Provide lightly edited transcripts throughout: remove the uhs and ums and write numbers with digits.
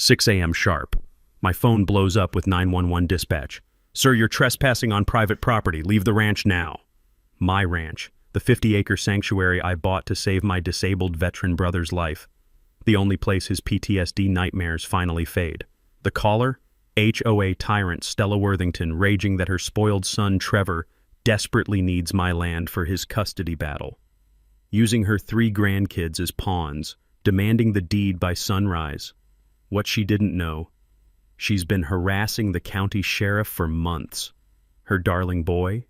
6 a.m. sharp. My phone blows up with 911 dispatch. "Sir, you're trespassing on private property. Leave the ranch now." My ranch, the 50-acre sanctuary I bought to save my disabled veteran brother's life. The only place his PTSD nightmares finally fade. The caller? HOA tyrant Stella Worthington, raging that her spoiled son Trevor desperately needs my land for his custody battle. Using her 3 grandkids as pawns, demanding the deed by sunrise. What she didn't know: she's been harassing the county sheriff for months. Her darling boy?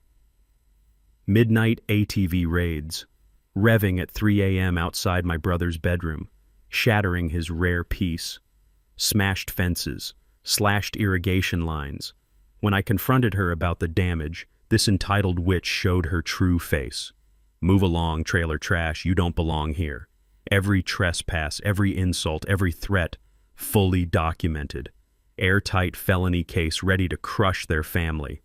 Midnight ATV raids, revving at 3 a.m. outside my brother's bedroom, shattering his rare peace. Smashed fences, slashed irrigation lines. When I confronted her about the damage, this entitled witch showed her true face. "Move along, trailer trash, you don't belong here." Every trespass, every insult, every threat, fully documented. Airtight felony case ready to crush their family.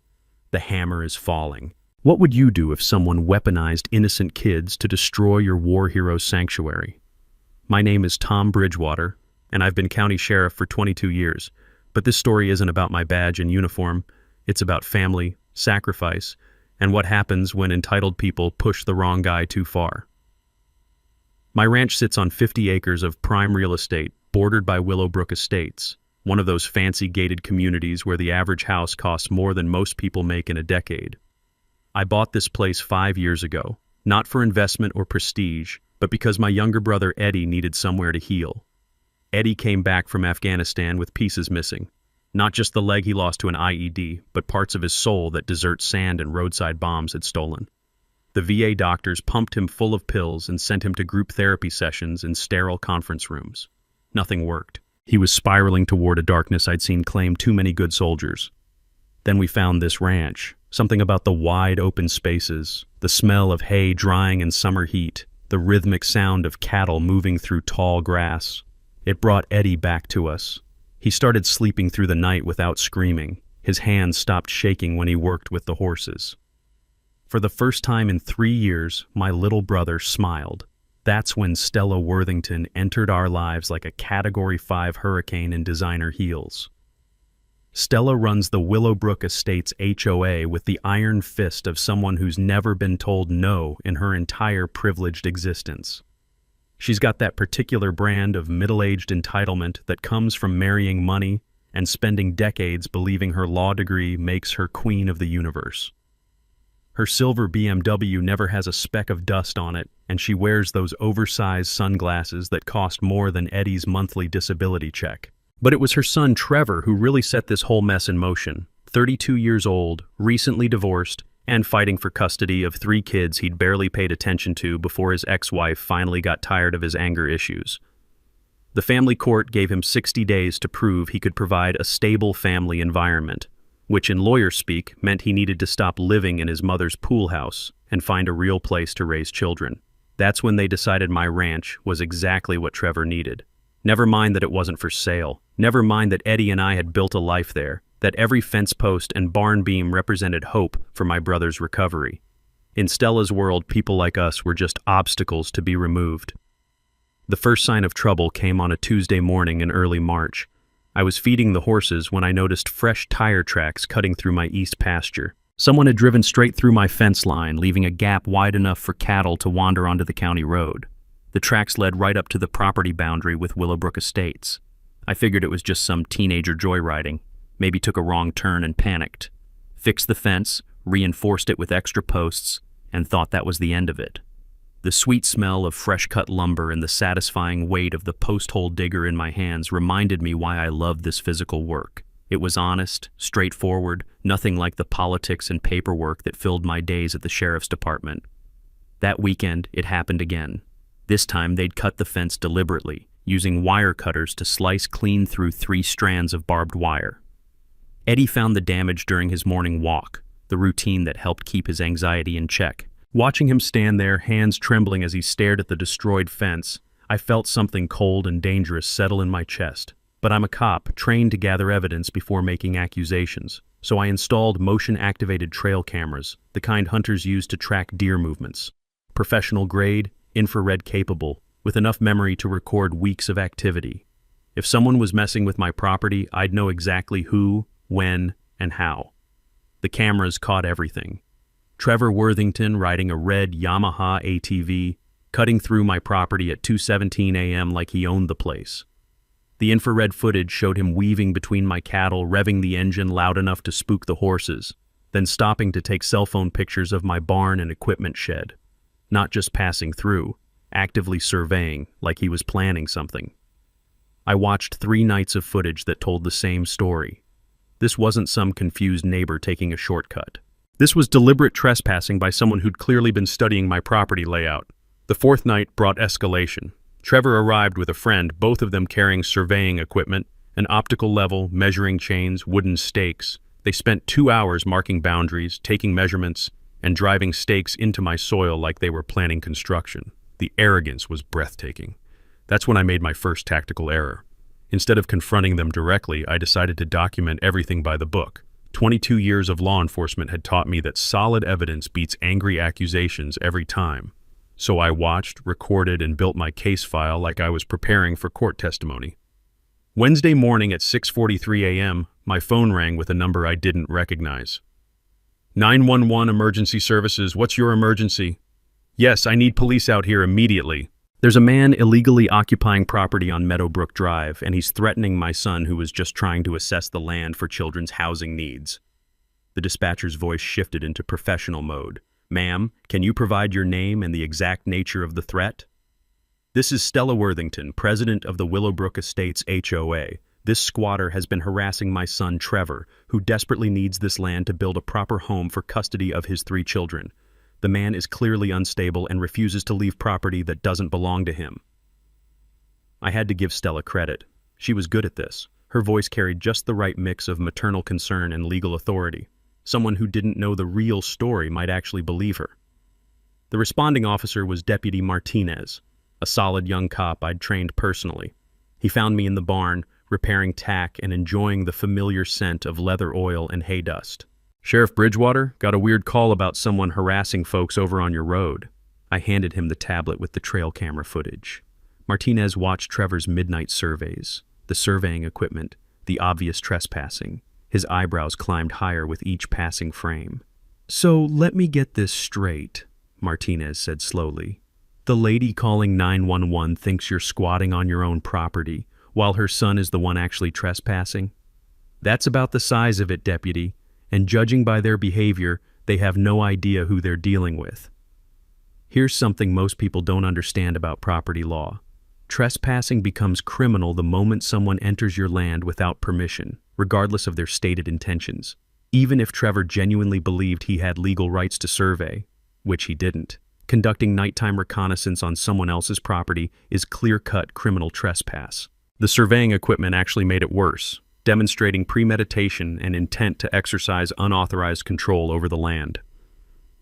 The hammer is falling. What would you do if someone weaponized innocent kids to destroy your war hero's sanctuary? My name is Tom Bridgewater, and I've been county sheriff for 22 years. But this story isn't about my badge and uniform. It's about family, sacrifice, and what happens when entitled people push the wrong guy too far. My ranch sits on 50 acres of prime real estate, bordered by Willowbrook Estates, one of those fancy gated communities where the average house costs more than most people make in a decade. I bought this place 5 years ago, not for investment or prestige, but because my younger brother Eddie needed somewhere to heal. Eddie came back from Afghanistan with pieces missing. Not just the leg he lost to an IED, but parts of his soul that desert sand and roadside bombs had stolen. The VA doctors pumped him full of pills and sent him to group therapy sessions in sterile conference rooms. Nothing worked. He was spiraling toward a darkness I'd seen claim too many good soldiers. Then we found this ranch. Something about the wide open spaces, the smell of hay drying in summer heat, the rhythmic sound of cattle moving through tall grass. It brought Eddie back to us. He started sleeping through the night without screaming. His hands stopped shaking when he worked with the horses. For the first time in 3 years, my little brother smiled. That's when Stella Worthington entered our lives like a Category 5 hurricane in designer heels. Stella runs the Willowbrook Estates HOA with the iron fist of someone who's never been told no in her entire privileged existence. She's got that particular brand of middle-aged entitlement that comes from marrying money and spending decades believing her law degree makes her queen of the universe. Her silver BMW never has a speck of dust on it, and she wears those oversized sunglasses that cost more than Eddie's monthly disability check. But it was her son Trevor who really set this whole mess in motion. 32 years old, recently divorced, and fighting for custody of 3 kids he'd barely paid attention to before his ex-wife finally got tired of his anger issues. The family court gave him 60 days to prove he could provide a stable family environment, which in lawyer speak meant he needed to stop living in his mother's pool house and find a real place to raise children. That's when they decided my ranch was exactly what Trevor needed. Never mind that it wasn't for sale. Never mind that Eddie and I had built a life there, that every fence post and barn beam represented hope for my brother's recovery. In Stella's world, people like us were just obstacles to be removed. The first sign of trouble came on a Tuesday morning in early March. I was feeding the horses when I noticed fresh tire tracks cutting through my east pasture. Someone had driven straight through my fence line, leaving a gap wide enough for cattle to wander onto the county road. The tracks led right up to the property boundary with Willowbrook Estates. I figured it was just some teenager joyriding, maybe took a wrong turn and panicked. Fixed the fence, reinforced it with extra posts, and thought that was the end of it. The sweet smell of fresh-cut lumber and the satisfying weight of the post-hole digger in my hands reminded me why I loved this physical work. It was honest, straightforward, nothing like the politics and paperwork that filled my days at the sheriff's department. That weekend, it happened again. This time, they'd cut the fence deliberately, using wire cutters to slice clean through 3 strands of barbed wire. Eddie found the damage during his morning walk, the routine that helped keep his anxiety in check. Watching him stand there, hands trembling as he stared at the destroyed fence, I felt something cold and dangerous settle in my chest. But I'm a cop, trained to gather evidence before making accusations, so I installed motion-activated trail cameras, the kind hunters use to track deer movements. Professional grade, infrared capable, with enough memory to record weeks of activity. If someone was messing with my property, I'd know exactly who, when, and how. The cameras caught everything. Trevor Worthington riding a red Yamaha ATV, cutting through my property at 2:17 a.m. like he owned the place. The infrared footage showed him weaving between my cattle, revving the engine loud enough to spook the horses, then stopping to take cell phone pictures of my barn and equipment shed. Not just passing through, actively surveying like he was planning something. I watched 3 nights of footage that told the same story. This wasn't some confused neighbor taking a shortcut. This was deliberate trespassing by someone who'd clearly been studying my property layout. The 4th night brought escalation. Trevor arrived with a friend, both of them carrying surveying equipment, an optical level, measuring chains, wooden stakes. They spent 2 hours marking boundaries, taking measurements, and driving stakes into my soil like they were planning construction. The arrogance was breathtaking. That's when I made my first tactical error. Instead of confronting them directly, I decided to document everything by the book. 22 years of law enforcement had taught me that solid evidence beats angry accusations every time. So I watched, recorded, and built my case file like I was preparing for court testimony. Wednesday morning at 6:43 a.m., my phone rang with a number I didn't recognize. 911 Emergency Services, what's your emergency? Yes, I need police out here immediately. There's a man illegally occupying property on Meadowbrook Drive, and he's threatening my son who was just trying to assess the land for children's housing needs. The dispatcher's voice shifted into professional mode. Ma'am, can you provide your name and the exact nature of the threat? This is Stella Worthington, president of the Willowbrook Estates HOA. This squatter has been harassing my son Trevor, who desperately needs this land to build a proper home for custody of his 3 children. The man is clearly unstable and refuses to leave property that doesn't belong to him. I had to give Stella credit. She was good at this. Her voice carried just the right mix of maternal concern and legal authority. Someone who didn't know the real story might actually believe her. The responding officer was Deputy Martinez, a solid young cop I'd trained personally. He found me in the barn, repairing tack and enjoying the familiar scent of leather oil and hay dust. Sheriff Bridgewater, got a weird call about someone harassing folks over on your road. I handed him the tablet with the trail camera footage. Martinez watched Trevor's midnight surveys, the surveying equipment, the obvious trespassing. His eyebrows climbed higher with each passing frame. So let me get this straight, Martinez said slowly. The lady calling 911 thinks you're squatting on your own property, while her son is the one actually trespassing? That's about the size of it, Deputy, and judging by their behavior, they have no idea who they're dealing with. Here's something most people don't understand about property law. Trespassing becomes criminal the moment someone enters your land without permission, regardless of their stated intentions. Even if Trevor genuinely believed he had legal rights to survey, which he didn't, conducting nighttime reconnaissance on someone else's property is clear-cut criminal trespass. The surveying equipment actually made it worse, demonstrating premeditation and intent to exercise unauthorized control over the land.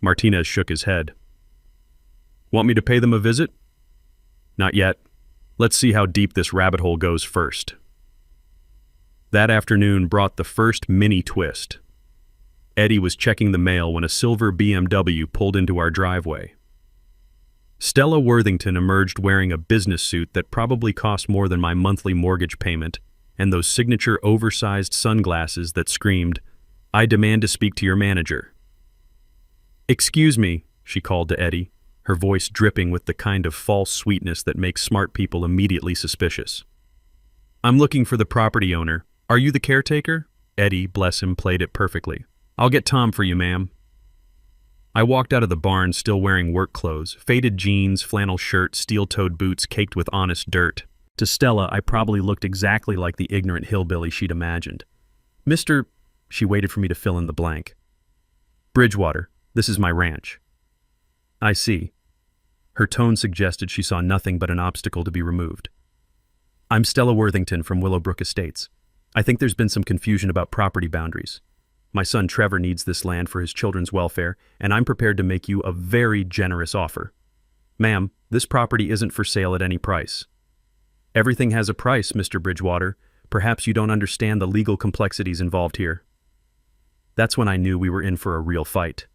Martinez shook his head. Want me to pay them a visit? Not yet. Let's see how deep this rabbit hole goes first. That afternoon brought the first mini twist. Eddie was checking the mail when a silver BMW pulled into our driveway. Stella Worthington emerged wearing a business suit that probably cost more than my monthly mortgage payment, and those signature oversized sunglasses that screamed, "I demand to speak to your manager." "Excuse me," she called to Eddie, her voice dripping with the kind of false sweetness that makes smart people immediately suspicious. "I'm looking for the property owner. Are you the caretaker?" Eddie, bless him, played it perfectly. "I'll get Tom for you, ma'am." I walked out of the barn still wearing work clothes, faded jeans, flannel shirt, steel-toed boots caked with honest dirt. To Stella, I probably looked exactly like the ignorant hillbilly she'd imagined. "Mr. She waited for me to fill in the blank. "Bridgewater, this is my ranch." "I see." Her tone suggested she saw nothing but an obstacle to be removed. "I'm Stella Worthington from Willowbrook Estates. I think there's been some confusion about property boundaries. My son Trevor needs this land for his children's welfare, and I'm prepared to make you a very generous offer. Ma'am, this property isn't for sale at any price." "Everything has a price, Mr. Bridgewater. Perhaps you don't understand the legal complexities involved here." That's when I knew we were in for a real fight.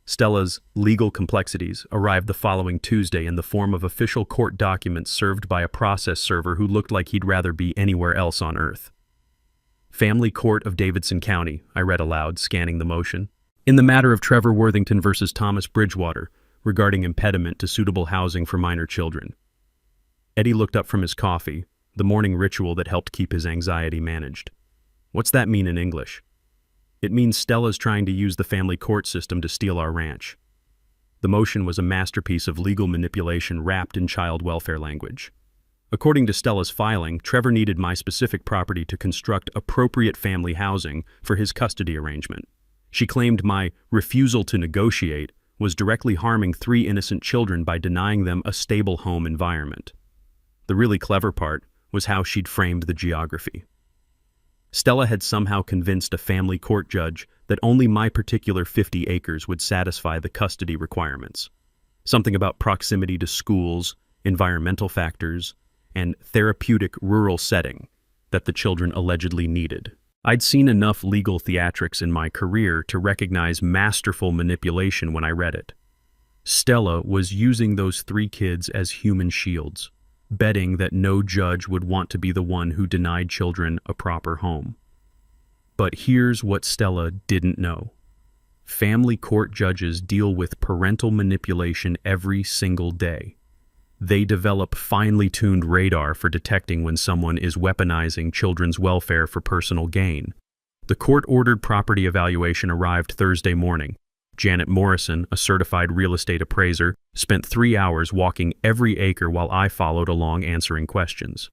Stella's legal complexities arrived the following Tuesday in the form of official court documents served by a process server who looked like he'd rather be anywhere else on Earth. Family Court of Davidson County, I read aloud, scanning the motion. In the matter of Trevor Worthington versus Thomas Bridgewater, regarding impediment to suitable housing for minor children. Eddie looked up from his coffee, the morning ritual that helped keep his anxiety managed. What's that mean in English? It means Stella's trying to use the family court system to steal our ranch. The motion was a masterpiece of legal manipulation wrapped in child welfare language. According to Stella's filing, Trevor needed my specific property to construct appropriate family housing for his custody arrangement. She claimed my refusal to negotiate was directly harming 3 innocent children by denying them a stable home environment. The really clever part was how she'd framed the geography. Stella had somehow convinced a family court judge that only my particular 50 acres would satisfy the custody requirements. Something about proximity to schools, environmental factors, and therapeutic rural setting that the children allegedly needed. I'd seen enough legal theatrics in my career to recognize masterful manipulation when I read it. Stella was using those 3 kids as human shields, betting that no judge would want to be the one who denied children a proper home. But here's what Stella didn't know. Family court judges deal with parental manipulation every single day. They develop finely tuned radar for detecting when someone is weaponizing children's welfare for personal gain. The court-ordered property evaluation arrived Thursday morning. Janet Morrison, a certified real estate appraiser, spent 3 hours walking every acre while I followed along answering questions.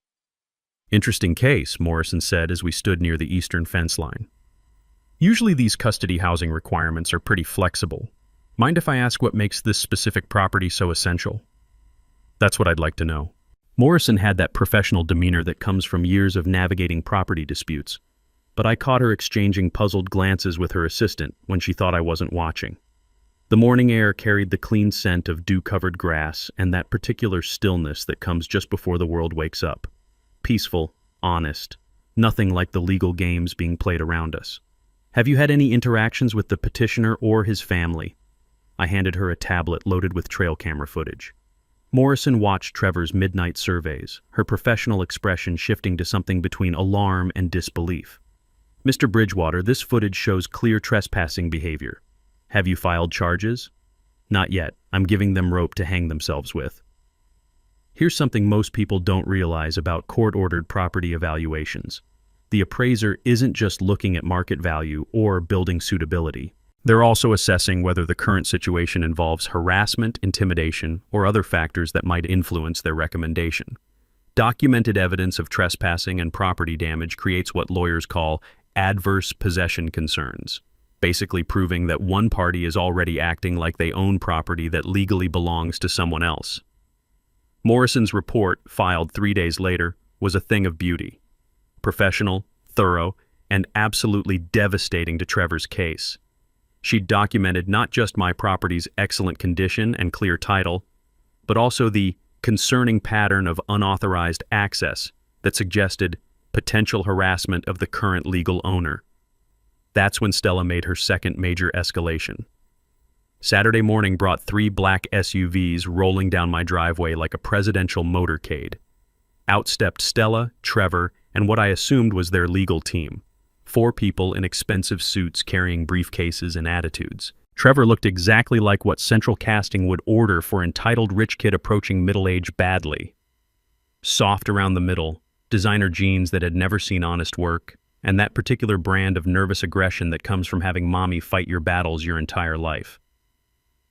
Interesting case, Morrison said as we stood near the eastern fence line. Usually these custody housing requirements are pretty flexible. Mind if I ask what makes this specific property so essential? That's what I'd like to know. Morrison had that professional demeanor that comes from years of navigating property disputes, but I caught her exchanging puzzled glances with her assistant when she thought I wasn't watching. The morning air carried the clean scent of dew-covered grass and that particular stillness that comes just before the world wakes up. Peaceful, honest, nothing like the legal games being played around us. Have you had any interactions with the petitioner or his family? I handed her a tablet loaded with trail camera footage. Morrison watched Trevor's midnight surveys, her professional expression shifting to something between alarm and disbelief. Mr. Bridgewater, this footage shows clear trespassing behavior. Have you filed charges? Not yet. I'm giving them rope to hang themselves with. Here's something most people don't realize about court-ordered property evaluations. The appraiser isn't just looking at market value or building suitability. They're also assessing whether the current situation involves harassment, intimidation, or other factors that might influence their recommendation. Documented evidence of trespassing and property damage creates what lawyers call adverse possession concerns, basically proving that one party is already acting like they own property that legally belongs to someone else. Morrison's report, filed 3 days later, was a thing of beauty. Professional, thorough, and absolutely devastating to Trevor's case. She'd documented not just my property's excellent condition and clear title, but also the concerning pattern of unauthorized access that suggested potential harassment of the current legal owner. That's when Stella made her second major escalation. Saturday morning brought 3 black SUVs rolling down my driveway like a presidential motorcade. Out stepped Stella, Trevor, and what I assumed was their legal team. 4 people in expensive suits carrying briefcases and attitudes. Trevor looked exactly like what central casting would order for entitled rich kid approaching middle age badly. Soft around the middle, designer jeans that had never seen honest work, and that particular brand of nervous aggression that comes from having mommy fight your battles your entire life.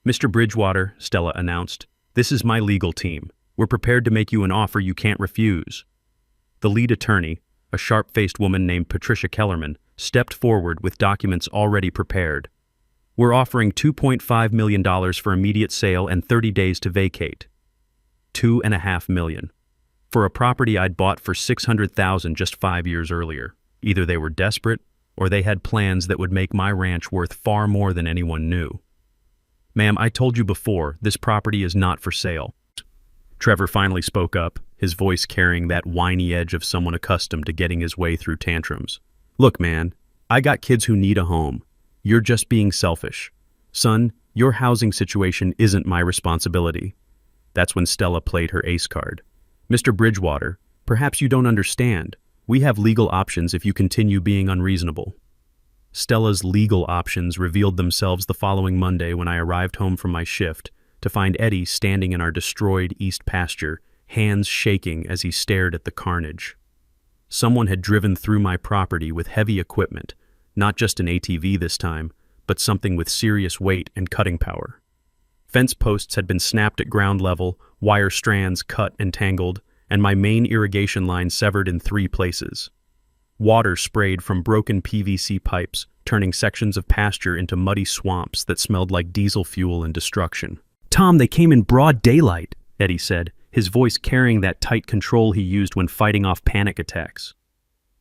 Mr. Bridgewater, Stella announced, this is my legal team. We're prepared to make you an offer you can't refuse. The lead attorney, a sharp-faced woman named Patricia Kellerman, stepped forward with documents already prepared. We're offering $2.5 million for immediate sale and 30 days to vacate. $2.5 million. For a property I'd bought for $600,000 just 5 years earlier. Either they were desperate, or they had plans that would make my ranch worth far more than anyone knew. Ma'am, I told you before, this property is not for sale. Trevor finally spoke up, his voice carrying that whiny edge of someone accustomed to getting his way through tantrums. Look, man, I got kids who need a home. You're just being selfish. Son, Your housing situation isn't my responsibility. That's when Stella played her ace card. Mr. Bridgewater, perhaps you don't understand. We have legal options if you continue being unreasonable. Stella's legal options revealed themselves the following Monday when I arrived home from my shift to find Eddie standing in our destroyed east pasture, hands shaking as he stared at the carnage. Someone had driven through my property with heavy equipment, not just an ATV this time, but something with serious weight and cutting power. Fence posts had been snapped at ground level, wire strands cut and tangled, and my main irrigation line severed in 3 places. Water sprayed from broken PVC pipes, turning sections of pasture into muddy swamps that smelled like diesel fuel and destruction. "Tom, they came in broad daylight," Eddie said, his voice carrying that tight control he used when fighting off panic attacks.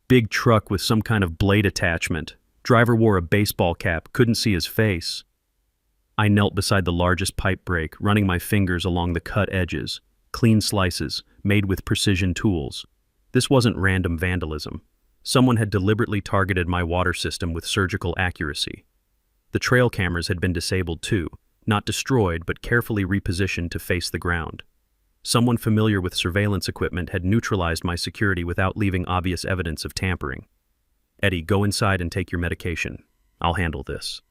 Big truck with some kind of blade attachment. Driver wore a baseball cap, couldn't see his face. I knelt beside the largest pipe break, running my fingers along the cut edges, clean slices, made with precision tools. This wasn't random vandalism. Someone had deliberately targeted my water system with surgical accuracy. The trail cameras had been disabled too, not destroyed but carefully repositioned to face the ground. Someone familiar with surveillance equipment had neutralized my security without leaving obvious evidence of tampering. "Eddie, go inside and take your medication. I'll handle this."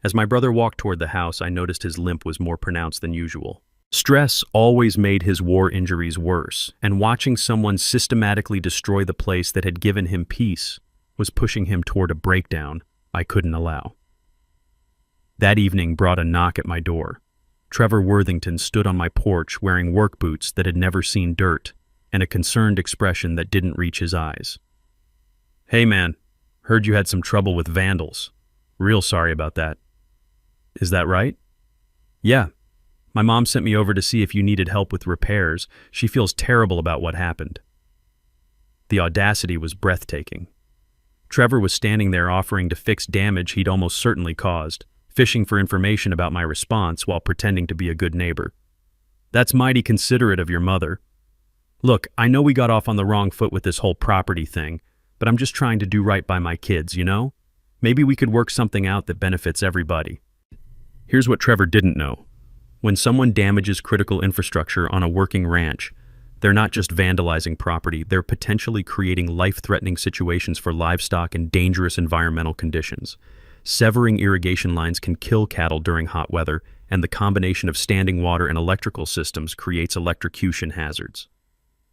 As my brother walked toward the house, I noticed his limp was more pronounced than usual. Stress always made his war injuries worse, and watching someone systematically destroy the place that had given him peace was pushing him toward a breakdown I couldn't allow. That evening brought a knock at my door. Trevor Worthington stood on my porch wearing work boots that had never seen dirt, and a concerned expression that didn't reach his eyes. "Hey man, heard you had some trouble with vandals. Real sorry about that." "Is that right?" "Yeah. My mom sent me over to see if you needed help with repairs. She feels terrible about what happened." The audacity was breathtaking. Trevor was standing there offering to fix damage he'd almost certainly caused, fishing for information about my response while pretending to be a good neighbor. "That's mighty considerate of your mother. Look, I know we got off on the wrong foot with this whole property thing, but I'm just trying to do right by my kids, you know? Maybe we could work something out that benefits everybody." Here's what Trevor didn't know. When someone damages critical infrastructure on a working ranch, they're not just vandalizing property, they're potentially creating life-threatening situations for livestock and dangerous environmental conditions. Severing irrigation lines can kill cattle during hot weather, and the combination of standing water and electrical systems creates electrocution hazards.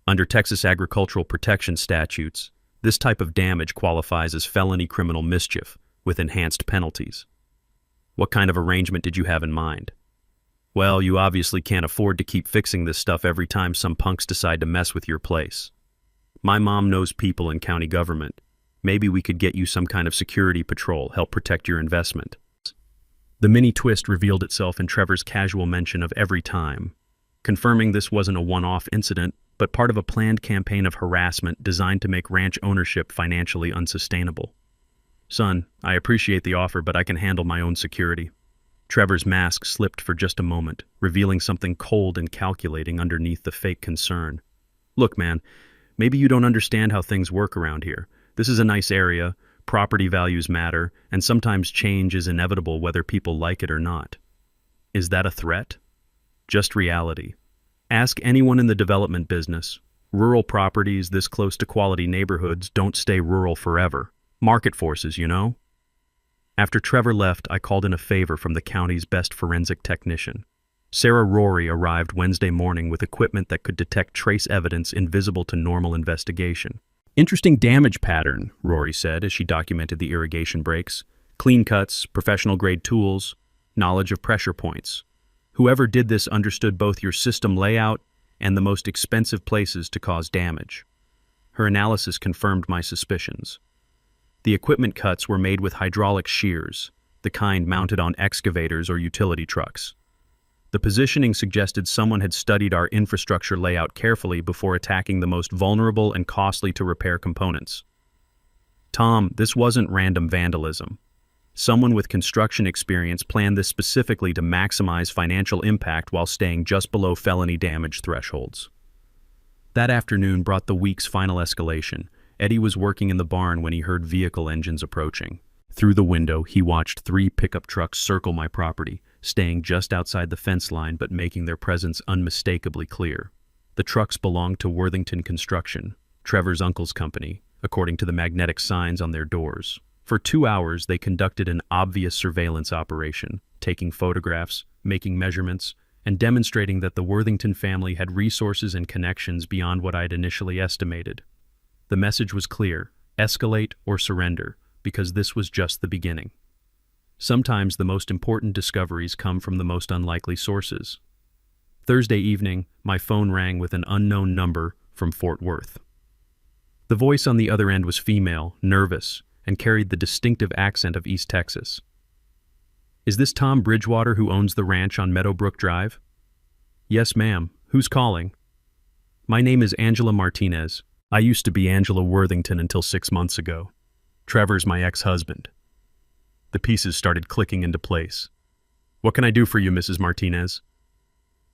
Under Texas agricultural protection statutes, this type of damage qualifies as felony criminal mischief, with enhanced penalties. What kind of arrangement did you have in mind? Well, you obviously can't afford to keep fixing this stuff every time some punks decide to mess with your place. My mom knows people in county government. Maybe we could get you some kind of security patrol, help protect your investment. The mini twist revealed itself in Trevor's casual mention of every time, confirming this wasn't a one-off incident, but part of a planned campaign of harassment designed to make ranch ownership financially unsustainable. "Son, I appreciate the offer, but I can handle my own security." Trevor's mask slipped for just a moment, revealing something cold and calculating underneath the fake concern. "Look, man, maybe you don't understand how things work around here. This is a nice area, property values matter, and sometimes change is inevitable whether people like it or not." Is that a threat? Just reality. Ask anyone in the development business. Rural properties this close to quality neighborhoods don't stay rural forever. Market forces, you know? After Trevor left, I called in a favor from the county's best forensic technician. Sarah Rory arrived Wednesday morning with equipment that could detect trace evidence invisible to normal investigation. "Interesting damage pattern," Rory said as she documented the irrigation breaks. "Clean cuts, professional-grade tools, knowledge of pressure points. Whoever did this understood both your system layout and the most expensive places to cause damage." Her analysis confirmed my suspicions. The equipment cuts were made with hydraulic shears, the kind mounted on excavators or utility trucks. The positioning suggested someone had studied our infrastructure layout carefully before attacking the most vulnerable and costly to repair components. "Tom, this wasn't random vandalism. Someone with construction experience planned this specifically to maximize financial impact while staying just below felony damage thresholds." That afternoon brought the week's final escalation. Eddie was working in the barn when he heard vehicle engines approaching. Through the window, he watched 3 pickup trucks circle my property, staying just outside the fence line but making their presence unmistakably clear. The trucks belonged to Worthington Construction, Trevor's uncle's company, according to the magnetic signs on their doors. For 2 hours, they conducted an obvious surveillance operation, taking photographs, making measurements, and demonstrating that the Worthington family had resources and connections beyond what I'd initially estimated. The message was clear: escalate or surrender, because this was just the beginning. Sometimes the most important discoveries come from the most unlikely sources. Thursday evening, my phone rang with an unknown number from Fort Worth. The voice on the other end was female, nervous, and carried the distinctive accent of East Texas. "Is this Tom Bridgewater who owns the ranch on Meadowbrook Drive?" "Yes, ma'am. Who's calling?" "My name is Angela Martinez. I used to be Angela Worthington until 6 months ago. Trevor's my ex-husband." The pieces started clicking into place. "What can I do for you, Mrs. Martinez?"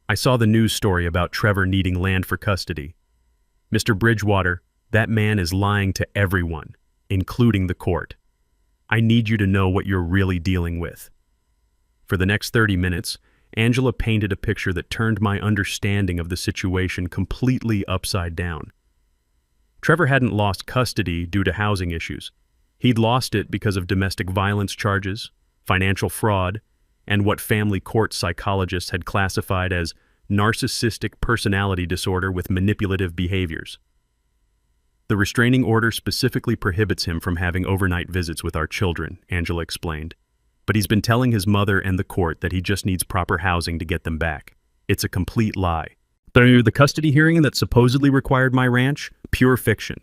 "I saw the news story about Trevor needing land for custody. Mr. Bridgewater, that man is lying to everyone, including the court. I need you to know what you're really dealing with." For the next 30 minutes, Angela painted a picture that turned my understanding of the situation completely upside down. Trevor hadn't lost custody due to housing issues. He'd lost it because of domestic violence charges, financial fraud, and what family court psychologists had classified as narcissistic personality disorder with manipulative behaviors. "The restraining order specifically prohibits him from having overnight visits with our children," Angela explained. "But he's been telling his mother and the court that he just needs proper housing to get them back. It's a complete lie." The custody hearing that supposedly required my ranch? Pure fiction.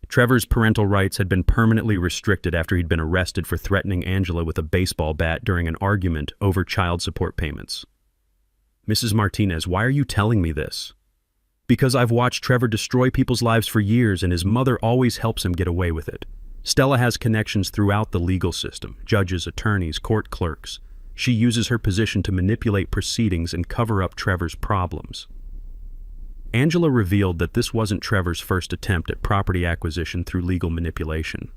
Trevor's parental rights had been permanently restricted after he'd been arrested for threatening Angela with a baseball bat during an argument over child support payments. "Mrs. Martinez, why are you telling me this?" "Because I've watched Trevor destroy people's lives for years, and his mother always helps him get away with it. Stella has connections throughout the legal system: judges, attorneys, court clerks. She uses her position to manipulate proceedings and cover up Trevor's problems." Angela revealed that this wasn't Trevor's first attempt at property acquisition through legal manipulation.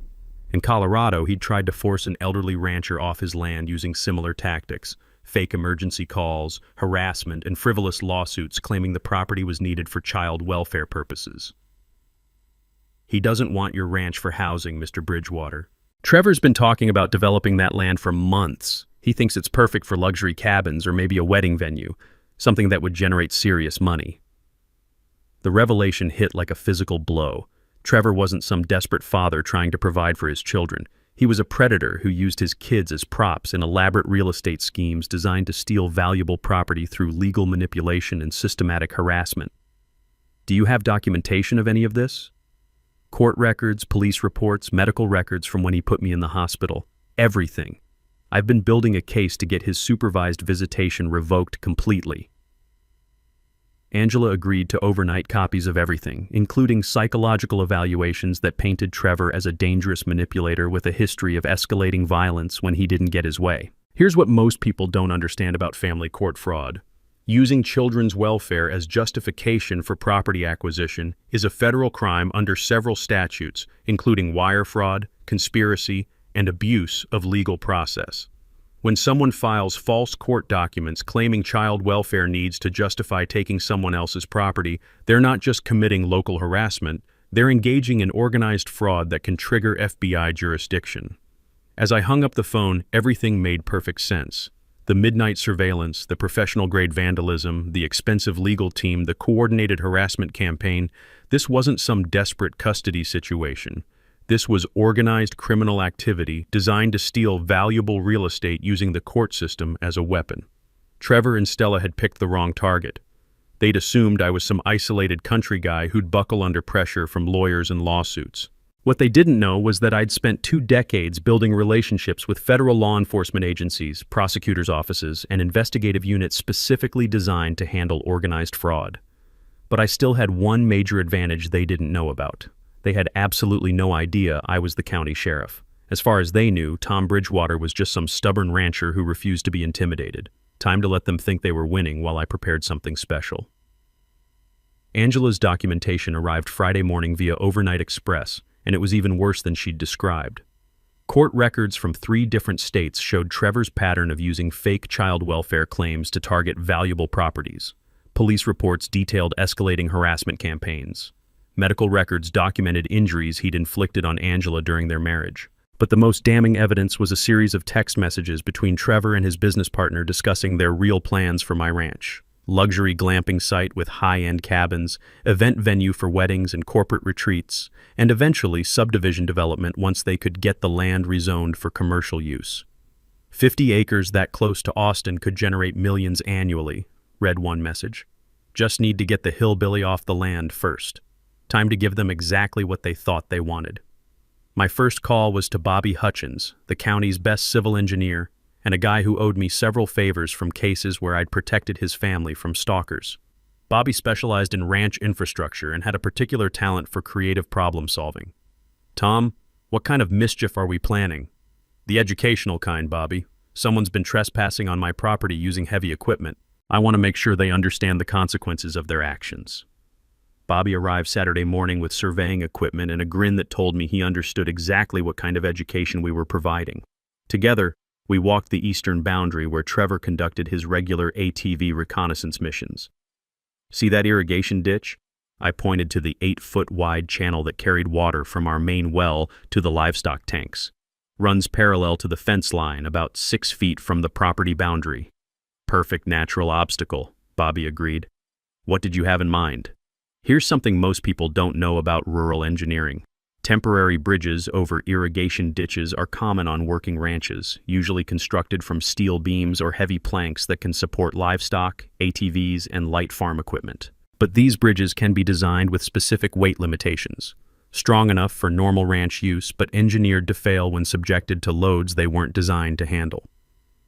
In Colorado, he'd tried to force an elderly rancher off his land using similar tactics: fake emergency calls, harassment, and frivolous lawsuits claiming the property was needed for child welfare purposes. "He doesn't want your ranch for housing, Mr. Bridgewater. Trevor's been talking about developing that land for months. He thinks it's perfect for luxury cabins or maybe a wedding venue, something that would generate serious money." The revelation hit like a physical blow. Trevor wasn't some desperate father trying to provide for his children. He was a predator who used his kids as props in elaborate real estate schemes designed to steal valuable property through legal manipulation and systematic harassment. "Do you have documentation of any of this?" "Court records, police reports, medical records from when he put me in the hospital. Everything. I've been building a case to get his supervised visitation revoked completely." Angela agreed to overnight copies of everything, including psychological evaluations that painted Trevor as a dangerous manipulator with a history of escalating violence when he didn't get his way. Here's what most people don't understand about family court fraud. Using children's welfare as justification for property acquisition is a federal crime under several statutes, including wire fraud, conspiracy, and abuse of legal process. When someone files false court documents claiming child welfare needs to justify taking someone else's property, they're not just committing local harassment, they're engaging in organized fraud that can trigger FBI jurisdiction. As I hung up the phone, everything made perfect sense. The midnight surveillance, the professional-grade vandalism, the expensive legal team, the coordinated harassment campaign, this wasn't some desperate custody situation. This was organized criminal activity designed to steal valuable real estate using the court system as a weapon. Trevor and Stella had picked the wrong target. They'd assumed I was some isolated country guy who'd buckle under pressure from lawyers and lawsuits. What they didn't know was that I'd spent 2 decades building relationships with federal law enforcement agencies, prosecutors' offices, and investigative units specifically designed to handle organized fraud. But I still had one major advantage they didn't know about. They had absolutely no idea I was the county sheriff. As far as they knew, Tom Bridgewater was just some stubborn rancher who refused to be intimidated. Time to let them think they were winning while I prepared something special. Angela's documentation arrived Friday morning via overnight express, and it was even worse than she'd described. Court records from 3 different states showed Trevor's pattern of using fake child welfare claims to target valuable properties. Police reports detailed escalating harassment campaigns. Medical records documented injuries he'd inflicted on Angela during their marriage. But the most damning evidence was a series of text messages between Trevor and his business partner discussing their real plans for my ranch. Luxury glamping site with high-end cabins, event venue for weddings and corporate retreats, and eventually subdivision development once they could get the land rezoned for commercial use. 50 acres that close to Austin could generate millions annually, read one message. Just need to get the hillbilly off the land first. Time to give them exactly what they thought they wanted. My first call was to Bobby Hutchins, the county's best civil engineer, and a guy who owed me several favors from cases where I'd protected his family from stalkers. Bobby specialized in ranch infrastructure and had a particular talent for creative problem solving. Tom, what kind of mischief are we planning? The educational kind, Bobby. Someone's been trespassing on my property using heavy equipment. I want to make sure they understand the consequences of their actions. Bobby arrived Saturday morning with surveying equipment and a grin that told me he understood exactly what kind of education we were providing. Together, we walked the eastern boundary where Trevor conducted his regular ATV reconnaissance missions. See that irrigation ditch? I pointed to the 8-foot-wide channel that carried water from our main well to the livestock tanks. Runs parallel to the fence line, about 6 feet from the property boundary. Perfect natural obstacle, Bobby agreed. What did you have in mind? Here's something most people don't know about rural engineering. Temporary bridges over irrigation ditches are common on working ranches, usually constructed from steel beams or heavy planks that can support livestock, ATVs, and light farm equipment. But these bridges can be designed with specific weight limitations. Strong enough for normal ranch use, but engineered to fail when subjected to loads they weren't designed to handle.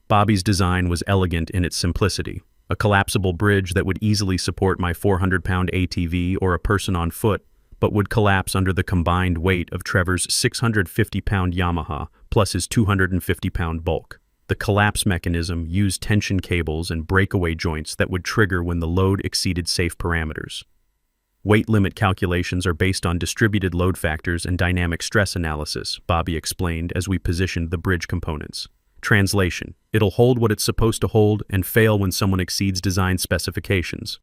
Bobby's design was elegant in its simplicity. A collapsible bridge that would easily support my 400-pound ATV or a person on foot, but would collapse under the combined weight of Trevor's 650-pound Yamaha plus his 250-pound bulk. The collapse mechanism used tension cables and breakaway joints that would trigger when the load exceeded safe parameters. Weight limit calculations are based on distributed load factors and dynamic stress analysis, Bobby explained as we positioned the bridge components. Translation: it'll hold what it's supposed to hold and fail when someone exceeds design specifications.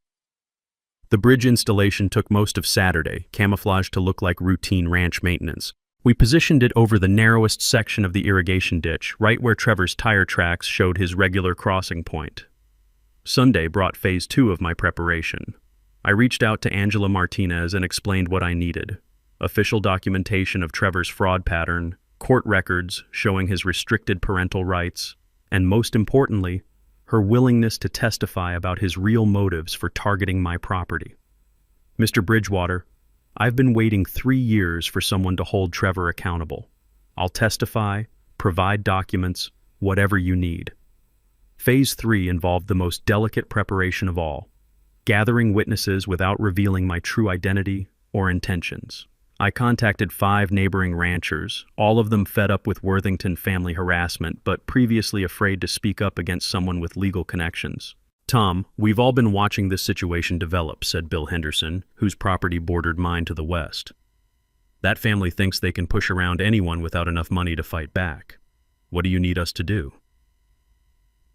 The bridge installation took most of Saturday, camouflaged to look like routine ranch maintenance. We positioned it over the narrowest section of the irrigation ditch, right where Trevor's tire tracks showed his regular crossing point. Sunday brought phase 2 of my preparation. I reached out to Angela Martinez and explained what I needed. Official documentation of Trevor's fraud pattern, court records showing his restricted parental rights, and most importantly, her willingness to testify about his real motives for targeting my property. Mr. Bridgewater, I've been waiting 3 years for someone to hold Trevor accountable. I'll testify, provide documents, whatever you need. Phase 3 involved the most delicate preparation of all, gathering witnesses without revealing my true identity or intentions. I contacted 5 neighboring ranchers, all of them fed up with Worthington family harassment, but previously afraid to speak up against someone with legal connections. Tom, we've all been watching this situation develop, said Bill Henderson, whose property bordered mine to the west. That family thinks they can push around anyone without enough money to fight back. What do you need us to do?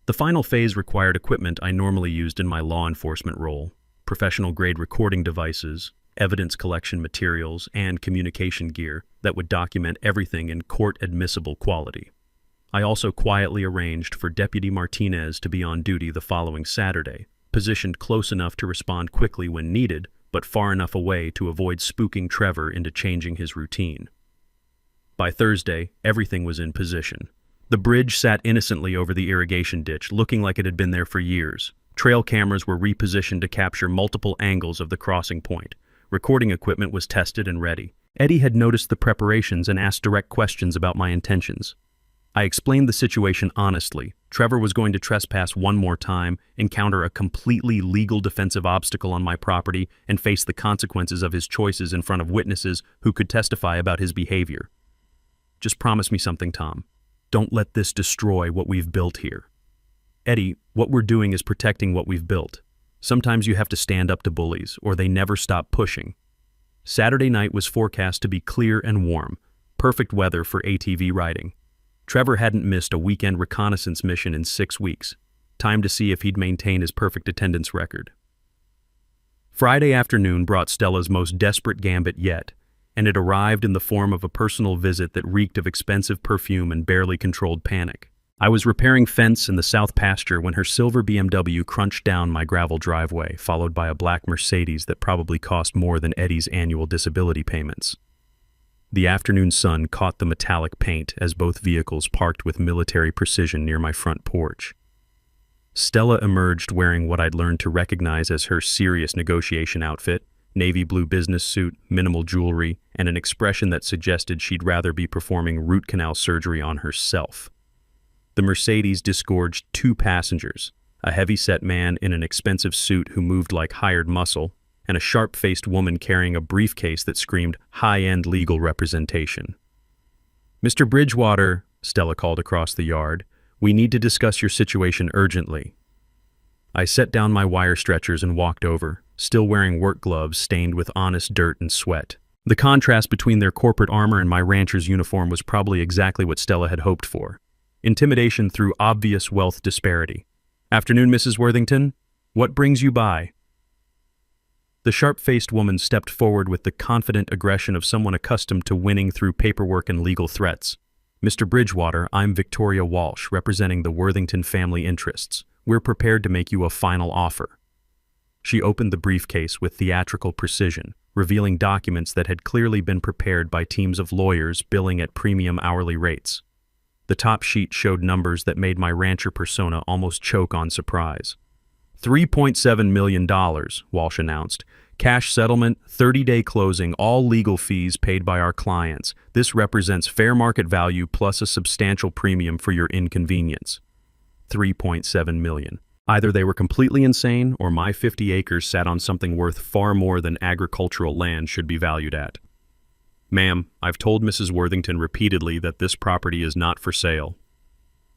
The final phase required equipment I normally used in my law enforcement role: professional-grade recording devices, evidence collection materials, and communication gear that would document everything in court-admissible quality. I also quietly arranged for Deputy Martinez to be on duty the following Saturday, positioned close enough to respond quickly when needed, but far enough away to avoid spooking Trevor into changing his routine. By Thursday, everything was in position. The bridge sat innocently over the irrigation ditch, looking like it had been there for years. Trail cameras were repositioned to capture multiple angles of the crossing point. Recording equipment was tested and ready. Eddie had noticed the preparations and asked direct questions about my intentions. I explained the situation honestly. Trevor was going to trespass one more time, encounter a completely legal defensive obstacle on my property, and face the consequences of his choices in front of witnesses who could testify about his behavior. Just promise me something, Tom. Don't let this destroy what we've built here. Eddie, what we're doing is protecting what we've built. Sometimes you have to stand up to bullies, or they never stop pushing. Saturday night was forecast to be clear and warm. Perfect weather for ATV riding. Trevor hadn't missed a weekend reconnaissance mission in 6 weeks. Time to see if he'd maintain his perfect attendance record. Friday afternoon brought Stella's most desperate gambit yet, and it arrived in the form of a personal visit that reeked of expensive perfume and barely controlled panic. I was repairing fence in the south pasture when her silver BMW crunched down my gravel driveway, followed by a black Mercedes that probably cost more than Eddie's annual disability payments. The afternoon sun caught the metallic paint as both vehicles parked with military precision near my front porch. Stella emerged wearing what I'd learned to recognize as her serious negotiation outfit, navy blue business suit, minimal jewelry, and an expression that suggested she'd rather be performing root canal surgery on herself. The Mercedes disgorged 2 passengers, a heavy-set man in an expensive suit who moved like hired muscle, and a sharp-faced woman carrying a briefcase that screamed high-end legal representation. "Mr. Bridgewater," Stella called across the yard, "we need to discuss your situation urgently." I set down my wire stretchers and walked over, still wearing work gloves stained with honest dirt and sweat. The contrast between their corporate armor and my rancher's uniform was probably exactly what Stella had hoped for. Intimidation through obvious wealth disparity. "Afternoon, Mrs. Worthington. What brings you by?" The sharp-faced woman stepped forward with the confident aggression of someone accustomed to winning through paperwork and legal threats. "Mr. Bridgewater, I'm Victoria Walsh, representing the Worthington family interests. We're prepared to make you a final offer." She opened the briefcase with theatrical precision, revealing documents that had clearly been prepared by teams of lawyers billing at premium hourly rates. The top sheet showed numbers that made my rancher persona almost choke on surprise. $3.7 million, Walsh announced. "Cash settlement, 30-day closing, all legal fees paid by our clients. This represents fair market value plus a substantial premium for your inconvenience." $3.7 million. Either they were completely insane, or my 50 acres sat on something worth far more than agricultural land should be valued at. "Ma'am, I've told Mrs. Worthington repeatedly that this property is not for sale."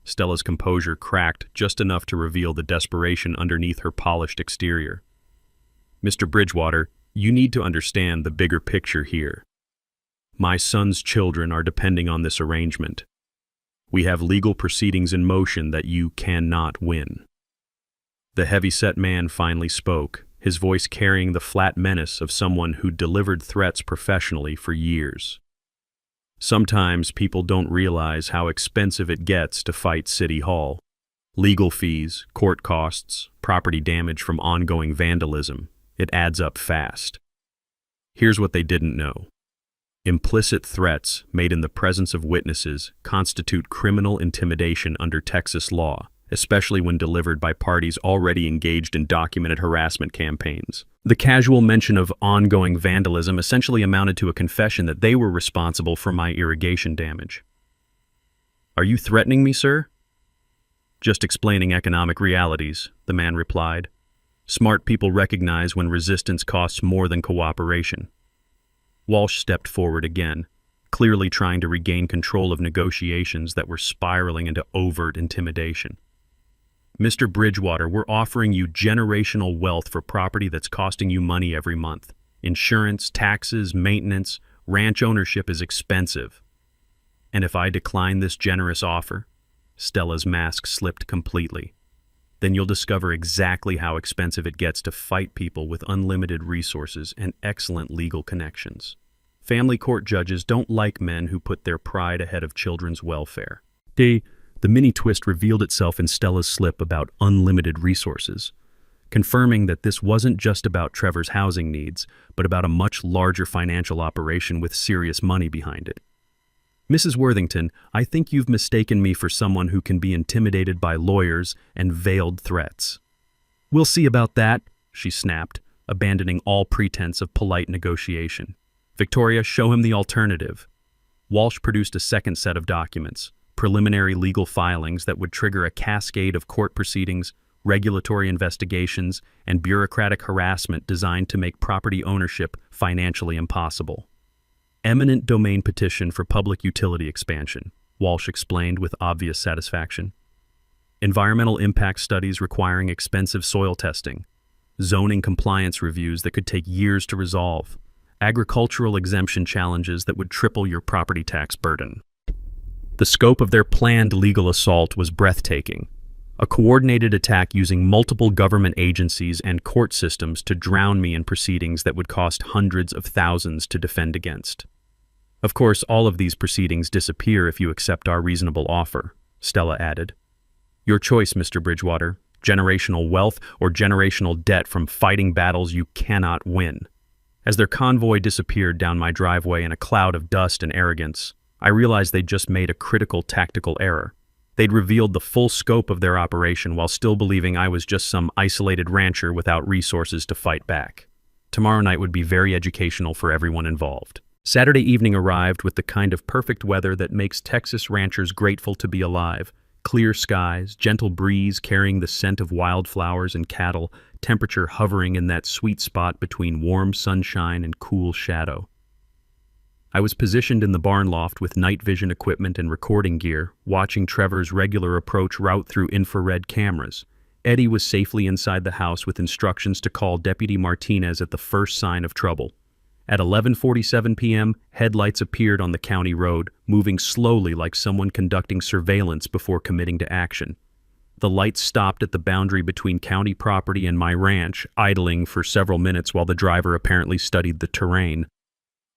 Stella's composure cracked just enough to reveal the desperation underneath her polished exterior. "Mr. Bridgewater, you need to understand the bigger picture here. My son's children are depending on this arrangement. We have legal proceedings in motion that you cannot win." The heavy-set man finally spoke, his voice carrying the flat menace of someone who'd delivered threats professionally for years. "Sometimes people don't realize how expensive it gets to fight City Hall. Legal fees, court costs, property damage from ongoing vandalism. It adds up fast. Here's what they didn't know. Implicit threats made in the presence of witnesses constitute criminal intimidation under Texas law, especially when delivered by parties already engaged in documented harassment campaigns. The casual mention of ongoing vandalism essentially amounted to a confession that they were responsible for my irrigation damage." "Are you threatening me, sir?" "Just explaining economic realities," the man replied. "Smart people recognize when resistance costs more than cooperation." Walsh stepped forward again, clearly trying to regain control of negotiations that were spiraling into overt intimidation. "Mr. Bridgewater, we're offering you generational wealth for property that's costing you money every month. Insurance, taxes, maintenance, ranch ownership is expensive. And if I decline this generous offer," Stella's mask slipped completely, "then you'll discover exactly how expensive it gets to fight people with unlimited resources and excellent legal connections. Family court judges don't like men who put their pride ahead of children's welfare." The mini twist revealed itself in Stella's slip about unlimited resources, confirming that this wasn't just about Trevor's housing needs, but about a much larger financial operation with serious money behind it. "Mrs. Worthington, I think you've mistaken me for someone who can be intimidated by lawyers and veiled threats." "We'll see about that," she snapped, abandoning all pretense of polite negotiation. "Victoria, show him the alternative." Walsh produced a second set of documents, preliminary legal filings that would trigger a cascade of court proceedings, regulatory investigations, and bureaucratic harassment designed to make property ownership financially impossible. "Eminent domain petition for public utility expansion," Walsh explained with obvious satisfaction. "Environmental impact studies requiring expensive soil testing. Zoning compliance reviews that could take years to resolve. agricultural exemption challenges that would triple your property tax burden. The scope of their planned legal assault was breathtaking. A coordinated attack using multiple government agencies and court systems to drown me in proceedings that would cost hundreds of thousands to defend against. Of course, all of these proceedings disappear if you accept our reasonable offer, Stella added. Your choice, Mr. Bridgewater, generational wealth or generational debt from fighting battles you cannot win. As their convoy disappeared down my driveway in a cloud of dust and arrogance, I realized they'd just made a critical tactical error. They'd revealed the full scope of their operation while still believing I was just some isolated rancher without resources to fight back. Tomorrow night would be very educational for everyone involved. Saturday evening arrived with the kind of perfect weather that makes Texas ranchers grateful to be alive. Clear skies, gentle breeze carrying the scent of wildflowers and cattle, temperature hovering in that sweet spot between warm sunshine and cool shadow. I was positioned in the barn loft with night vision equipment and recording gear, watching Trevor's regular approach route through infrared cameras. Eddie was safely inside the house with instructions to call Deputy Martinez at the first sign of trouble. At 11:47 p.m., headlights appeared on the county road, moving slowly like someone conducting surveillance before committing to action. The lights stopped at the boundary between county property and my ranch, idling for several minutes while the driver apparently studied the terrain.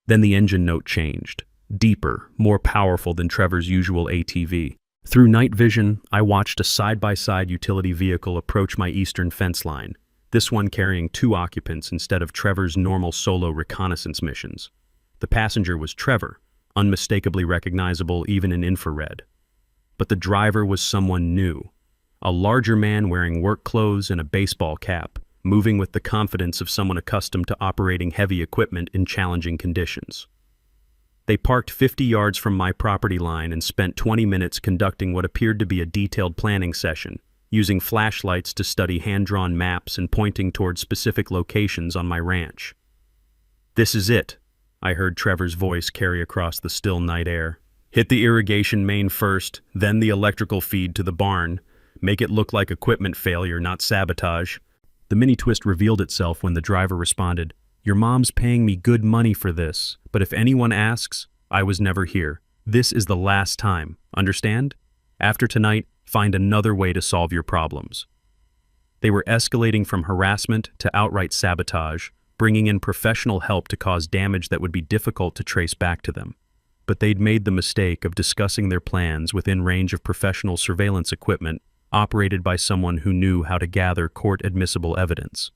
Then the engine note changed, deeper, more powerful than Trevor's usual ATV. Through night vision, I watched a side-by-side utility vehicle approach my eastern fence line, this one carrying 2 occupants instead of Trevor's normal solo reconnaissance missions. The passenger was Trevor, unmistakably recognizable even in infrared. But the driver was someone new, a larger man wearing work clothes and a baseball cap, moving with the confidence of someone accustomed to operating heavy equipment in challenging conditions. They parked 50 yards from my property line and spent 20 minutes conducting what appeared to be a detailed planning session, using flashlights to study hand-drawn maps and pointing toward specific locations on my ranch. "This is it," I heard Trevor's voice carry across the still night air. "Hit the irrigation main first, then the electrical feed to the barn. Make it look like equipment failure, not sabotage." The mini-twist revealed itself when the driver responded, "Your mom's paying me good money for this, but if anyone asks, I was never here. This is the last time, understand? After tonight, find another way to solve your problems." They were escalating from harassment to outright sabotage, bringing in professional help to cause damage that would be difficult to trace back to them. But they'd made the mistake of discussing their plans within range of professional surveillance equipment operated by someone who knew how to gather court-admissible evidence.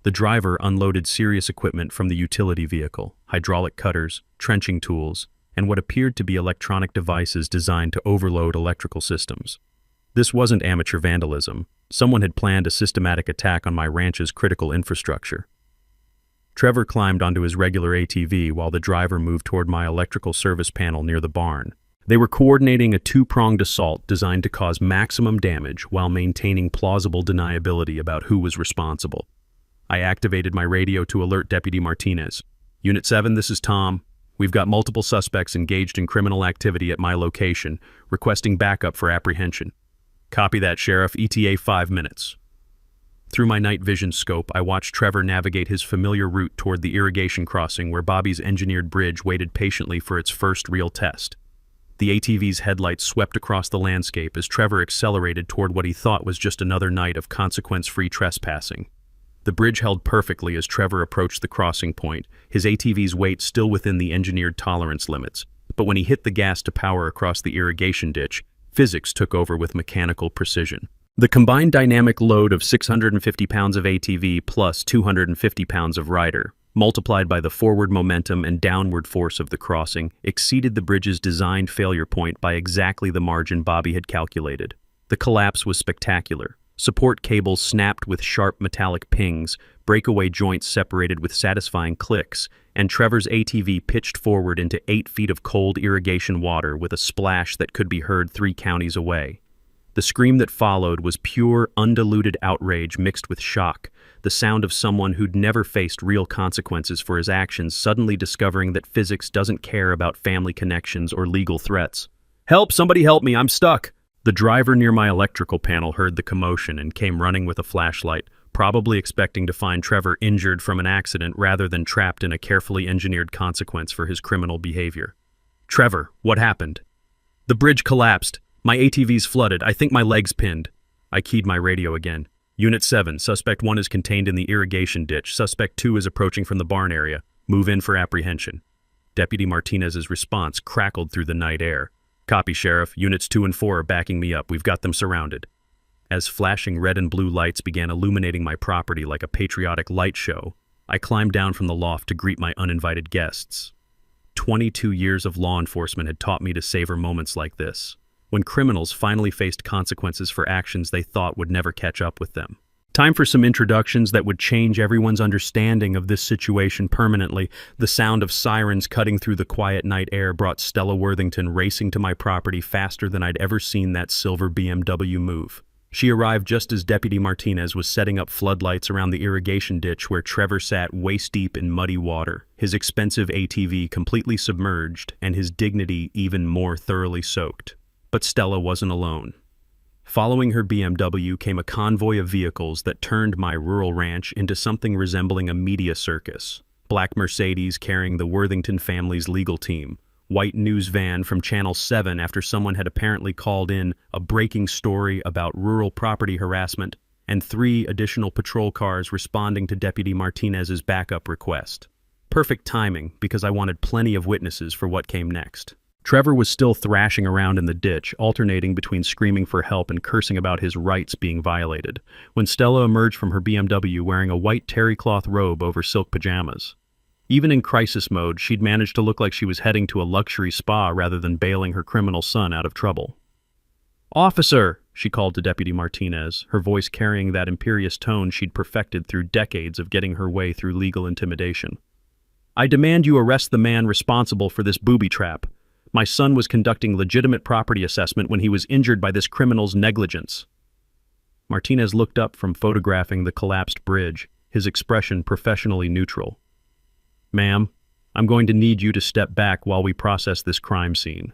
The driver unloaded serious equipment from the utility vehicle, hydraulic cutters, trenching tools, and what appeared to be electronic devices designed to overload electrical systems. This wasn't amateur vandalism. Someone had planned a systematic attack on my ranch's critical infrastructure. Trevor climbed onto his regular ATV while the driver moved toward my electrical service panel near the barn. They were coordinating a 2-pronged assault designed to cause maximum damage while maintaining plausible deniability about who was responsible. I activated my radio to alert Deputy Martinez. "Unit 7, this is Tom. We've got multiple suspects engaged in criminal activity at my location, requesting backup for apprehension." "Copy that, Sheriff. ETA 5 minutes. Through my night vision scope, I watched Trevor navigate his familiar route toward the irrigation crossing where Bobby's engineered bridge waited patiently for its first real test. The ATV's headlights swept across the landscape as Trevor accelerated toward what he thought was just another night of consequence-free trespassing. The bridge held perfectly as Trevor approached the crossing point, his ATV's weight still within the engineered tolerance limits. But when he hit the gas to power across the irrigation ditch, physics took over with mechanical precision. The combined dynamic load of 650 pounds of ATV plus 250 pounds of rider, multiplied by the forward momentum and downward force of the crossing, exceeded the bridge's designed failure point by exactly the margin Bobby had calculated. The collapse was spectacular. Support cables snapped with sharp metallic pings, breakaway joints separated with satisfying clicks, and Trevor's ATV pitched forward into 8 feet of cold irrigation water with a splash that could be heard 3 counties away. The scream that followed was pure, undiluted outrage mixed with shock, the sound of someone who'd never faced real consequences for his actions suddenly discovering that physics doesn't care about family connections or legal threats. "Help! Somebody help me! I'm stuck!" The driver near my electrical panel heard the commotion and came running with a flashlight, probably expecting to find Trevor injured from an accident rather than trapped in a carefully engineered consequence for his criminal behavior. "Trevor, what happened?" "The bridge collapsed. My ATV's flooded. I think my leg's pinned." I keyed my radio again. "Unit 7, Suspect 1 is contained in the irrigation ditch. Suspect 2 is approaching from the barn area. Move in for apprehension." Deputy Martinez's response crackled through the night air. "Copy, Sheriff. Units 2 and 4 are backing me up. We've got them surrounded." As flashing red and blue lights began illuminating my property like a patriotic light show, I climbed down from the loft to greet my uninvited guests. 22 years of law enforcement had taught me to savor moments like this, when criminals finally faced consequences for actions they thought would never catch up with them. Time for some introductions that would change everyone's understanding of this situation permanently. The sound of sirens cutting through the quiet night air brought Stella Worthington racing to my property faster than I'd ever seen that silver BMW move. She arrived just as Deputy Martinez was setting up floodlights around the irrigation ditch where Trevor sat waist-deep in muddy water, his expensive ATV completely submerged and his dignity even more thoroughly soaked. But Stella wasn't alone. Following her BMW came a convoy of vehicles that turned my rural ranch into something resembling a media circus. Black Mercedes carrying the Worthington family's legal team, white news van from Channel 7 after someone had apparently called in a breaking story about rural property harassment, and 3 additional patrol cars responding to Deputy Martinez's backup request. Perfect timing, because I wanted plenty of witnesses for what came next. Trevor was still thrashing around in the ditch, alternating between screaming for help and cursing about his rights being violated, when Stella emerged from her BMW wearing a white terry cloth robe over silk pajamas. Even in crisis mode, she'd managed to look like she was heading to a luxury spa rather than bailing her criminal son out of trouble. "Officer!" she called to Deputy Martinez, her voice carrying that imperious tone she'd perfected through decades of getting her way through legal intimidation. "I demand you arrest the man responsible for this booby trap. My son was conducting legitimate property assessment when he was injured by this criminal's negligence." Martinez looked up from photographing the collapsed bridge, his expression professionally neutral. "Ma'am, I'm going to need you to step back while we process this crime scene."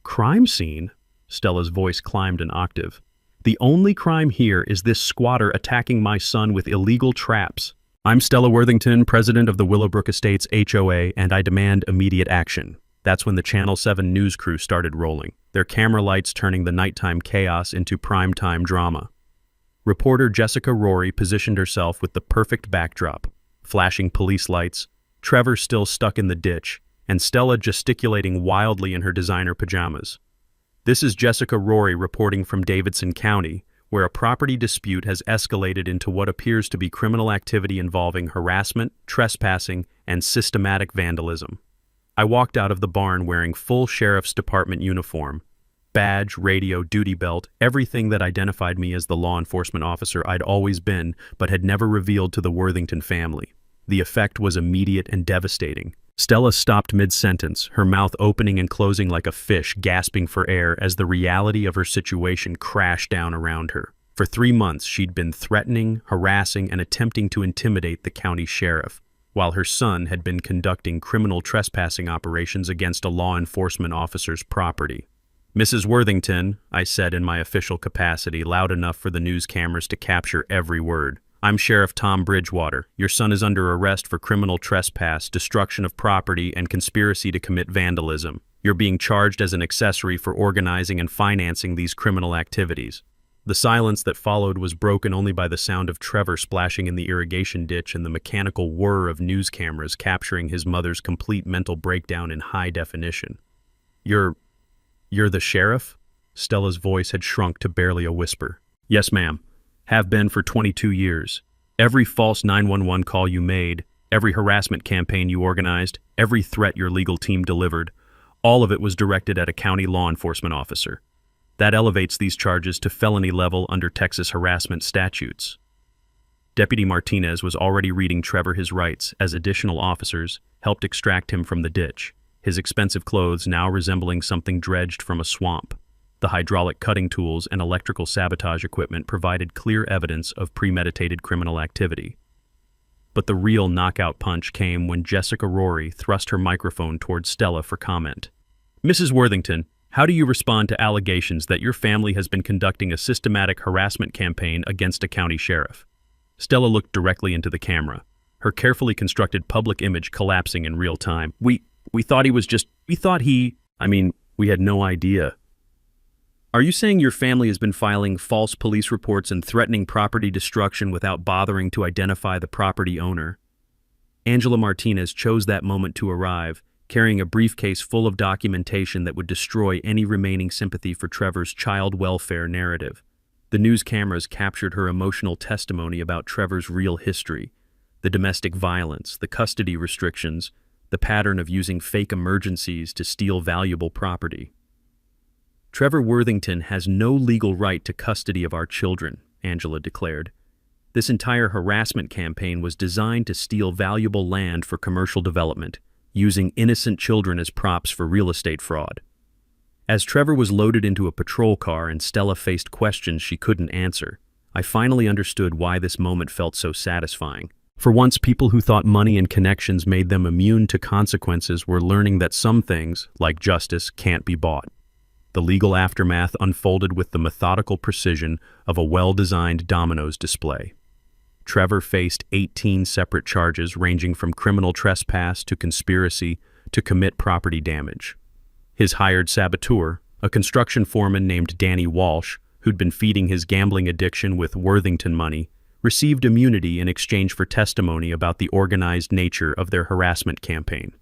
"Crime scene?" Stella's voice climbed an octave. "The only crime here is this squatter attacking my son with illegal traps. I'm Stella Worthington, president of the Willowbrook Estates HOA, and I demand immediate action." That's when the Channel 7 news crew started rolling, their camera lights turning the nighttime chaos into primetime drama. Reporter Jessica Rory positioned herself with the perfect backdrop, flashing police lights, Trevor still stuck in the ditch, and Stella gesticulating wildly in her designer pajamas. This is Jessica Rory reporting from Davidson County, where a property dispute has escalated into what appears to be criminal activity involving harassment, trespassing, and systematic vandalism. I walked out of the barn wearing full Sheriff's Department uniform, badge, radio, duty belt, everything that identified me as the law enforcement officer I'd always been but had never revealed to the Worthington family. The effect was immediate and devastating. Stella stopped mid-sentence, her mouth opening and closing like a fish, gasping for air as the reality of her situation crashed down around her. For 3 months, she'd been threatening, harassing, and attempting to intimidate the county sheriff, while her son had been conducting criminal trespassing operations against a law enforcement officer's property. "Mrs. Worthington," I said in my official capacity, loud enough for the news cameras to capture every word. "I'm Sheriff Tom Bridgewater. Your son is under arrest for criminal trespass, destruction of property, and conspiracy to commit vandalism. You're being charged as an accessory for organizing and financing these criminal activities." The silence that followed was broken only by the sound of Trevor splashing in the irrigation ditch and the mechanical whir of news cameras capturing his mother's complete mental breakdown in high definition. You're the sheriff?" Stella's voice had shrunk to barely a whisper. "Yes, ma'am. Have been for 22 years. Every false 911 call you made, every harassment campaign you organized, every threat your legal team delivered, all of it was directed at a county law enforcement officer. That elevates these charges to felony level under Texas harassment statutes." Deputy Martinez was already reading Trevor his rights as additional officers helped extract him from the ditch, his expensive clothes now resembling something dredged from a swamp. The hydraulic cutting tools and electrical sabotage equipment provided clear evidence of premeditated criminal activity. But the real knockout punch came when Jessica Rory thrust her microphone towards Stella for comment. "Mrs. Worthington, how do you respond to allegations that your family has been conducting a systematic harassment campaign against a county sheriff?" Stella looked directly into the camera, her carefully constructed public image collapsing in real time. We thought he was just, we thought he, I mean, we had no idea. Are you saying your family has been filing false police reports and threatening property destruction without bothering to identify the property owner? Angela Martinez chose that moment to arrive, carrying a briefcase full of documentation that would destroy any remaining sympathy for Trevor's child welfare narrative. The news cameras captured her emotional testimony about Trevor's real history, the domestic violence, the custody restrictions, the pattern of using fake emergencies to steal valuable property. Trevor Worthington has no legal right to custody of our children, Angela declared. This entire harassment campaign was designed to steal valuable land for commercial development, using innocent children as props for real estate fraud. As Trevor was loaded into a patrol car and Stella faced questions she couldn't answer, I finally understood why this moment felt so satisfying. For once, people who thought money and connections made them immune to consequences were learning that some things, like justice, can't be bought. The legal aftermath unfolded with the methodical precision of a well-designed dominoes display. Trevor faced 18 separate charges ranging from criminal trespass to conspiracy to commit property damage. His hired saboteur, a construction foreman named Danny Walsh, who'd been feeding his gambling addiction with Worthington money, received immunity in exchange for testimony about the organized nature of their harassment campaign.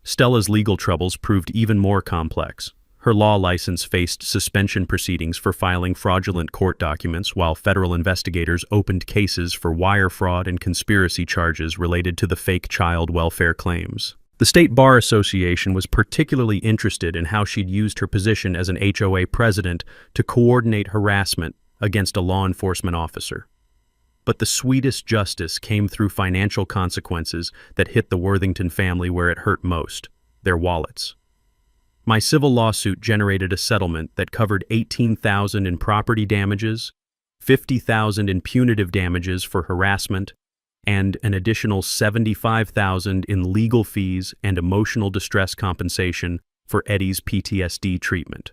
Stella's legal troubles proved even more complex. Her law license faced suspension proceedings for filing fraudulent court documents, while federal investigators opened cases for wire fraud and conspiracy charges related to the fake child welfare claims. The State Bar Association was particularly interested in how she'd used her position as an HOA president to coordinate harassment against a law enforcement officer. But the sweetest justice came through financial consequences that hit the Worthington family where it hurt most: their wallets. My civil lawsuit generated a settlement that covered $18,000 in property damages, $50,000 in punitive damages for harassment, and an additional $75,000 in legal fees and emotional distress compensation for Eddie's PTSD treatment.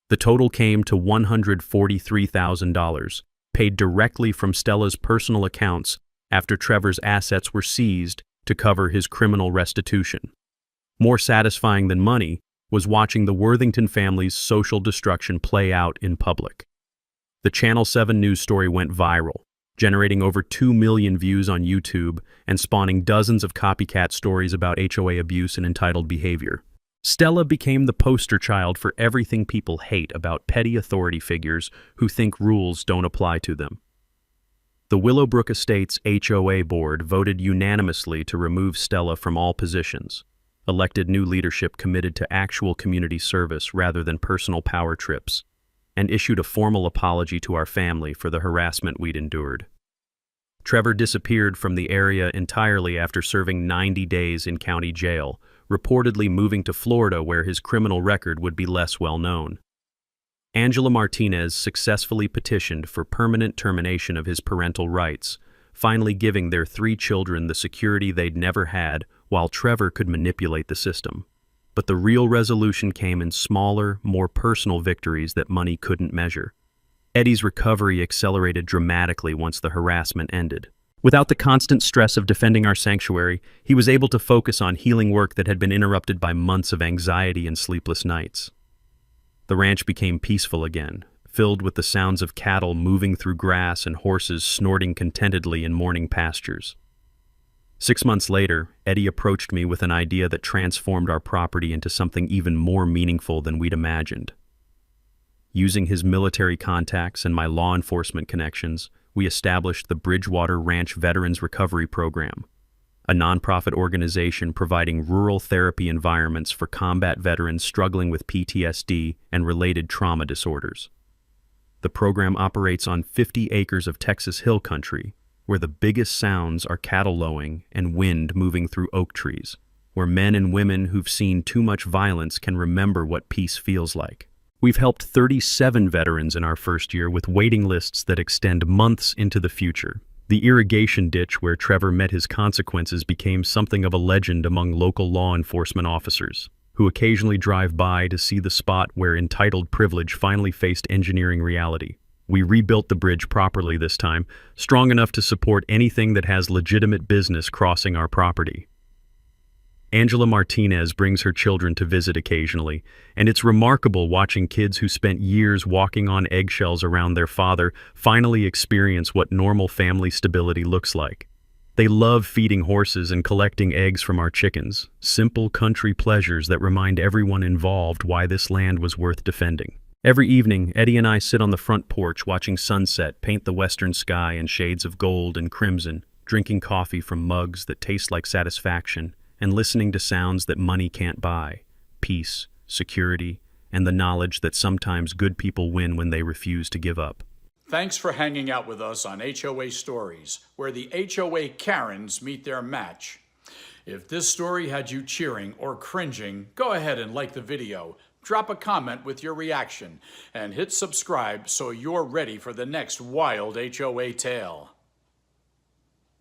The total came to $143,000, paid directly from Stella's personal accounts after Trevor's assets were seized to cover his criminal restitution. More satisfying than money was watching the Worthington family's social destruction play out in public. The Channel 7 news story went viral, generating over 2 million views on YouTube and spawning dozens of copycat stories about HOA abuse and entitled behavior. Stella became the poster child for everything people hate about petty authority figures who think rules don't apply to them. The Willowbrook Estates HOA board voted unanimously to remove Stella from all positions, elected new leadership committed to actual community service rather than personal power trips, and issued a formal apology to our family for the harassment we'd endured. Trevor disappeared from the area entirely after serving 90 days in county jail, reportedly moving to Florida where his criminal record would be less well known. Angela Martinez successfully petitioned for permanent termination of his parental rights, finally giving their 3 children the security they'd never had, while Trevor could manipulate the system. But the real resolution came in smaller, more personal victories that money couldn't measure. Eddie's recovery accelerated dramatically once the harassment ended. Without the constant stress of defending our sanctuary, he was able to focus on healing work that had been interrupted by months of anxiety and sleepless nights. The ranch became peaceful again, filled with the sounds of cattle moving through grass and horses snorting contentedly in morning pastures. 6 months later, Eddie approached me with an idea that transformed our property into something even more meaningful than we'd imagined. Using his military contacts and my law enforcement connections, we established the Bridgewater Ranch Veterans Recovery Program, a nonprofit organization providing rural therapy environments for combat veterans struggling with PTSD and related trauma disorders. The program operates on 50 acres of Texas hill country, where the biggest sounds are cattle lowing and wind moving through oak trees, where men and women who've seen too much violence can remember what peace feels like. We've helped 37 veterans in our first year with waiting lists that extend months into the future. The irrigation ditch where Trevor met his consequences became something of a legend among local law enforcement officers, who occasionally drive by to see the spot where entitled privilege finally faced engineering reality. We rebuilt the bridge properly this time, strong enough to support anything that has legitimate business crossing our property. Angela Martinez brings her children to visit occasionally, and it's remarkable watching kids who spent years walking on eggshells around their father finally experience what normal family stability looks like. They love feeding horses and collecting eggs from our chickens, simple country pleasures that remind everyone involved why this land was worth defending. Every evening, Eddie and I sit on the front porch watching sunset paint the western sky in shades of gold and crimson, drinking coffee from mugs that taste like satisfaction, and listening to sounds that money can't buy: peace, security, and the knowledge that sometimes good people win when they refuse to give up. Thanks for hanging out with us on HOA Stories, where the HOA Karens meet their match. If this story had you cheering or cringing, go ahead and like the video, drop a comment with your reaction, and hit subscribe so you're ready for the next wild HOA tale.